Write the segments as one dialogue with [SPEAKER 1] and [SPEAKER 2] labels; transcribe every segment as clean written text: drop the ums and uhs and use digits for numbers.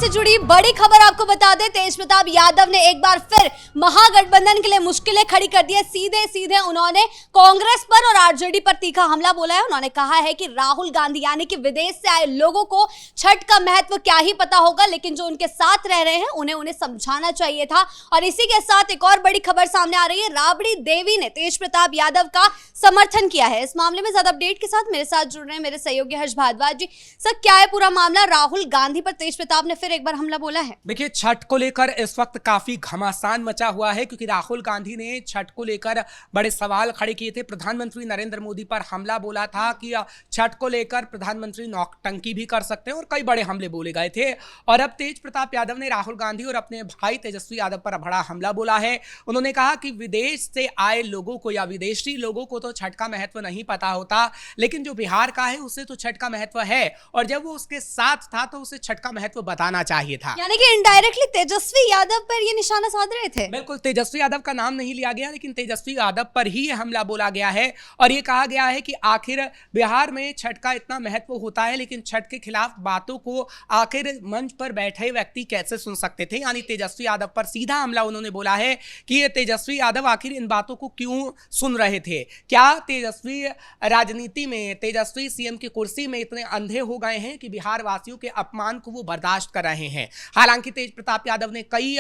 [SPEAKER 1] से जुड़ी बड़ी खबर आपको बता दें, तेज प्रताप यादव ने एक बार फिर महागठबंधन के लिए मुश्किलें खड़ी कर दी है। सीधे सीधे उन्होंने कांग्रेस पर और आरजेडी पर तीखा हमला बोला है। उन्होंने कहा है कि राहुल गांधी यानी कि विदेश से आए लोगों को छठ का महत्व क्या ही पता होगा, लेकिन जो उनके साथ रह रहे हैं उन्हें समझाना चाहिए था। और इसी के साथ एक और बड़ी खबर सामने आ रही है, राबड़ी देवी ने तेज प्रताप यादव का समर्थन किया है। इस मामले में ज्यादा अपडेट के साथ मेरे साथ जुड़ रहे हैं मेरे सहयोगी हर्ष भारद्वाज जी। सर, क्या है पूरा मामला? राहुल गांधी पर तेज प्रताप ने फिर एक बार हमला बोला है।
[SPEAKER 2] देखिए, छठ को लेकर इस वक्त काफी घमासान मचा हुआ है, क्योंकि राहुल गांधी ने छठ को लेकर बड़े सवाल खड़े किए थे। प्रधानमंत्री नरेंद्र मोदी पर हमला बोला था कि छठ को लेकर प्रधानमंत्री नौटंकी भी कर सकते हैं, और कई बड़े हमले बोले गए थे। और अब तेज प्रताप यादव ने राहुल गांधी और अपने भाई तेजस्वी यादव पर बड़ा हमला बोला है। उन्होंने कहा कि विदेश से आए लोगों को या विदेशी लोगों को तो छठ का महत्व नहीं पता होता, लेकिन जो बिहार का है उसे तो छठ का महत्व है, और जब वो उसके साथ था तो उसे छठ का महत्व बताना चाहिए था।
[SPEAKER 1] यानी कि इनडायरेक्टली तेजस्वी यादव पर ये निशाना साध रहे थे।
[SPEAKER 2] बिल्कुल, तेजस्वी यादव का नाम नहीं लिया गया, लेकिन तेजस्वी यादव पर ही ये हमला बोला गया है। और ये कहा गया है कि आखिर बिहार में छठ का इतना महत्व होता है, लेकिन छठ के खिलाफ बातों को आखिर मंच पर बैठे व्यक्ति कैसे सुन सकते थे। यानी तेजस्वी यादव पर सीधा हमला उन्होंने बोला है कि ये तेजस्वी यादव आखिर इन बातों को क्यों सुन रहे थे। क्या तेजस्वी राजनीति में, तेजस्वी सीएम की कुर्सी में इतने अंधे हो गए हैं कि बिहार वासियों के अपमान को वो बर्दाश्त कर रहे हैं। हालांकि तेज प्रताप यादव ने कई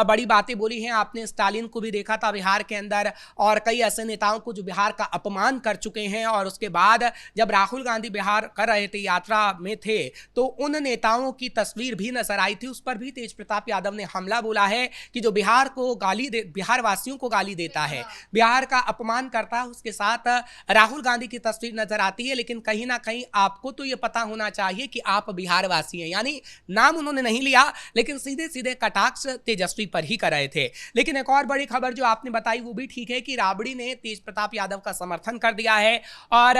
[SPEAKER 2] बड़ी बातें बोली हैं। आपने स्टालिन को भी देखा था बिहार के अंदर, और कई ऐसे नेताओं को जो बिहार का अपमान कर चुके हैं। और उसके बाद जब राहुल गांधी बिहार कर रहे थे, यात्रा में थे, तो उन नेताओं की तस्वीर भी नजर आई थी। उस पर भी तेज प्रताप यादव ने हमला बोला है कि जो बिहार को बिहार वासियों को गाली देता है, बिहार का अपमान करता है, उसके साथ राहुल गांधी की तस्वीर नजर आती है। लेकिन कहीं ना कहीं आपको तो यह पता होना चाहिए कि आप बिहार वासी हैं। यानी नाम उन्होंने नहीं लिया, लेकिन सीधे सीधे कटाक्ष तेजस्वी पर ही कर रहे थे। लेकिन एक और बड़ी खबर जो आपने बताई वो भी ठीक है कि राबड़ी ने तेज प्रताप यादव का समर्थन कर दिया है। और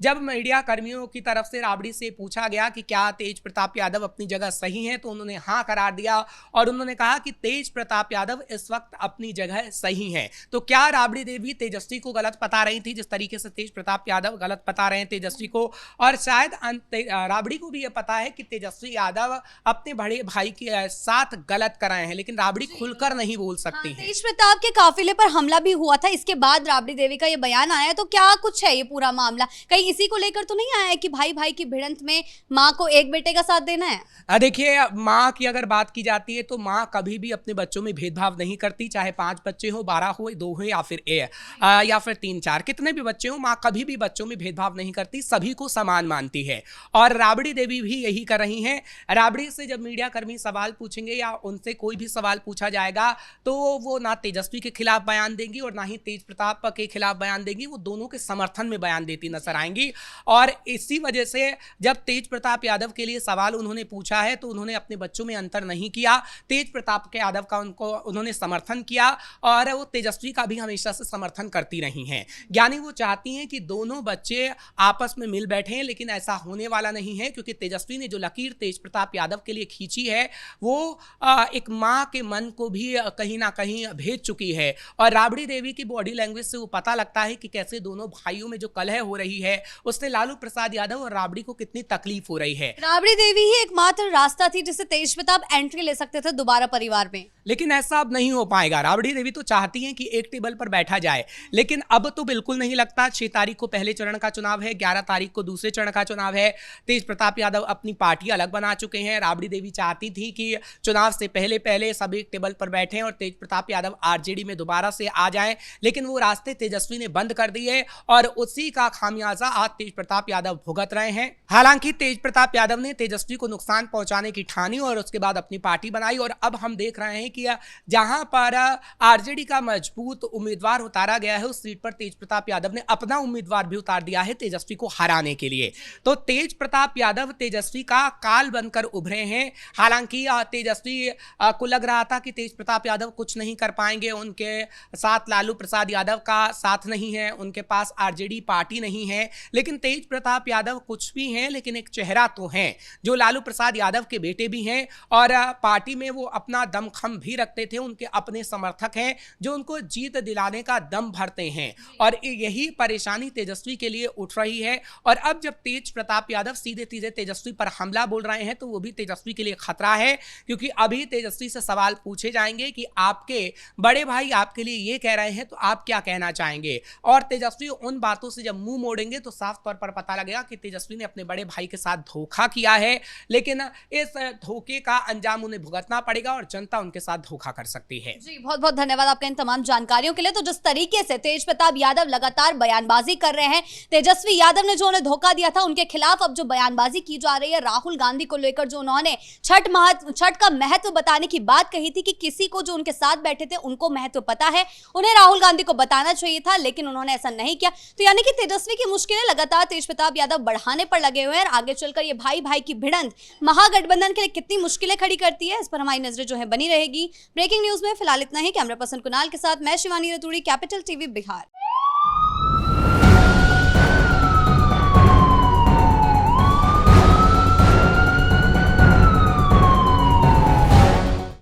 [SPEAKER 2] जब मीडिया कर्मियों की तरफ से राबड़ी से पूछा गया कि क्या तेज प्रताप यादव अपनी जगह सही हैं, तो उन्होंने हाँ करार दिया। और उन्होंने कहा कि तेज प्रताप यादव इस वक्त अपनी जगह सही हैं। तो क्या राबड़ी देवी तेजस्वी को गलत बता रही थी, जिस तरीके से तेज प्रताप यादव गलत बता रहे हैं तेजस्वी को? और शायद राबड़ी को भी यह पता है कि तेजस्वी यादव अपने बड़े भाई के साथ गलत कर रहे हैं, लेकिन राबड़ी खुलकर नहीं बोल सकती है।
[SPEAKER 1] तेज प्रताप के काफिले पर हमला भी हुआ था, इसके बाद राबड़ी देवी का ये बयान आया, तो क्या कुछ है ये पूरा मामला? कहीं इसी को लेकर तो नहीं आया है कि भाई भाई की भिड़ंत में माँ को एक बेटे का साथ देना है?
[SPEAKER 2] देखिए, माँ की अगर बात की जाती है तो माँ कभी भी अपने बच्चों में भेदभाव नहीं करती, चाहे 5 बच्चे हो, 12 हो, 2 हो, या फिर या फिर 3-4, कितने भी बच्चे हो, माँ कभी भी बच्चों में भेदभाव नहीं करती, सभी को समान मानती है। और राबड़ी देवी भी यही कर रही हैं। राबड़ी से जब मीडिया कर्मी सवाल पूछेंगे या उनसे कोई भी सवाल पूछा जाएगा, तो वो ना तेजस्वी के खिलाफ बयान देंगी और ना ही तेज प्रताप के खिलाफ बयान देंगी। वो दोनों के समर्थन में बयान देती नजर आएंगी। और इसी वजह से जब तेज प्रताप यादव के लिए सवाल उन्होंने पूछा है, तो उन्होंने अपने बच्चों में अंतर नहीं किया। तेज प्रताप के यादव का उन्होंने समर्थन किया, और वो तेजस्वी का भी हमेशा से समर्थन करती रही हैं। यानी वो चाहती हैं कि दोनों बच्चे आपस में मिल बैठे हैं, लेकिन ऐसा होने वाला नहीं है, क्योंकि तेजस्वी ने जो लकीर तेज प्रताप यादव के लिए खींची है, वो एक माँ के मन को भी कहीं ना कहीं भेज चुकी है। और राबड़ी देवी की बॉडी लैंग्वेज से वो पता लगता है कि कैसे दोनों भाइयों में जो कलह हो रही है, उससे लालू प्रसाद यादव और राबड़ी को कितनी तकलीफ हो रही है।
[SPEAKER 1] राबड़ी देवी ही एकमात्र रास्ता थी जिससे तेज प्रताप एंट्री ले सकते थे दोबारा परिवार में,
[SPEAKER 2] लेकिन ऐसा अब नहीं हो पाएगा। राबड़ी देवी तो चाहती हैं कि एक टेबल पर बैठा जाए, लेकिन अब तो बिल्कुल नहीं लगता। 6 तारीख को पहले चरण का चुनाव है, 11 तारीख को दूसरे चरण का चुनाव है। तेज प्रताप यादव अपनी पार्टी अलग बना चुके हैं। राबड़ी देवी चाहती थी कि चुनाव से पहले पहले सब एक टेबल पर बैठे और तेज प्रताप यादव आरजेडी में दोबारा से आ जाएं, लेकिन वो रास्ते तेजस्वी ने बंद कर दिए, और उसी का खामियाजा आज तेज प्रताप यादव भुगत रहे हैं। हालांकि तेज प्रताप यादव ने तेजस्वी को नुकसान पहुंचाने की ठानी और उसके बाद अपनी पार्टी बनाई, और अब हम देख रहे हैं कि जहां पर आरजेडी का मजबूत उम्मीदवार उतारा गया है, उस सीट पर तेज प्रताप यादव ने अपना उम्मीदवार भी उतार दिया है तेजस्वी को हराने के लिए। तो तेज प्रताप यादव तेजस्वी का काल बनकर उभरे हैं। हालांकि तेजस्वी को लग रहा था कि तेज प्रताप यादव कुछ नहीं कर पाएंगे, उनके साथ लालू प्रसाद यादव का साथ नहीं है, उनके पास आरजेडी पार्टी नहीं है। लेकिन तेज प्रताप यादव कुछ भी हैं, लेकिन एक चेहरा तो है, जो लालू प्रसाद यादव के बेटे भी हैं, और पार्टी में वो अपना दमखम भी रखते थे। उनके अपने समर्थक हैं जो उनको जीत दिलाने का दम भरते हैं, और यही परेशानी तेजस्वी के लिए उठ रही है। और अब जब तेज प्रताप यादव सीधे सीधे तेजस्वी पर हमला बोल रहे हैं, तो वो भी तेजस्वी के लिए खतरा है, क्योंकि अभी तेजस्वी से सवाल पूछे जाएंगे कि आपके बड़े भाई आपके लिए ये कह रहे हैं तो आप क्या कहना चाहेंगे। और तेजस्वी उन बातों से जब मुंह मोड़ेंगे तो साफ तौर पर पता लगेगा कि तेजस्वी ने अपने बड़े भाई के साथ धोखा किया है, लेकिन इस धोखे का अंजाम उन्हें भुगतना पड़ेगा और जनता उनके साथ धोखा कर सकती है।
[SPEAKER 1] जी बहुत बहुत धन्यवाद आपका इन तमाम जानकारियों के लिए। तो जिस तरीके से तेज प्रताप यादव लगातार बयानबाजी कर रहे हैं, तेजस्वी यादव ने जो उन्हें धोखा दिया था उनके खिलाफ अब जो बयानबाजी की जा रही है, राहुल गांधी को लेकर जो उन्होंने छठ का महत्व बताने की बात कही थी कि किसी को जो उनके साथ बैठे थे उनको महत्व पता है, उन्हें राहुल गांधी को बताना चाहिए था, लेकिन उन्होंने ऐसा नहीं किया। तो यानी कि तेजस्वी की मुश्किलें लगातार तेज प्रताप यादव बढ़ाने पर लगे हुए हैं। आगे चलकर ये भाई भाई की भिड़ंत महागठबंधन के लिए कितनी मुश्किलें खड़ी करती है, इस पर हमारी नजरें जो है बनी रहेगी। ब्रेकिंग न्यूज में फिलहाल इतना ही। कैमरा पर्सन कुणाल के साथ मैं शिवानी रतूड़ी, कैपिटल टीवी बिहार।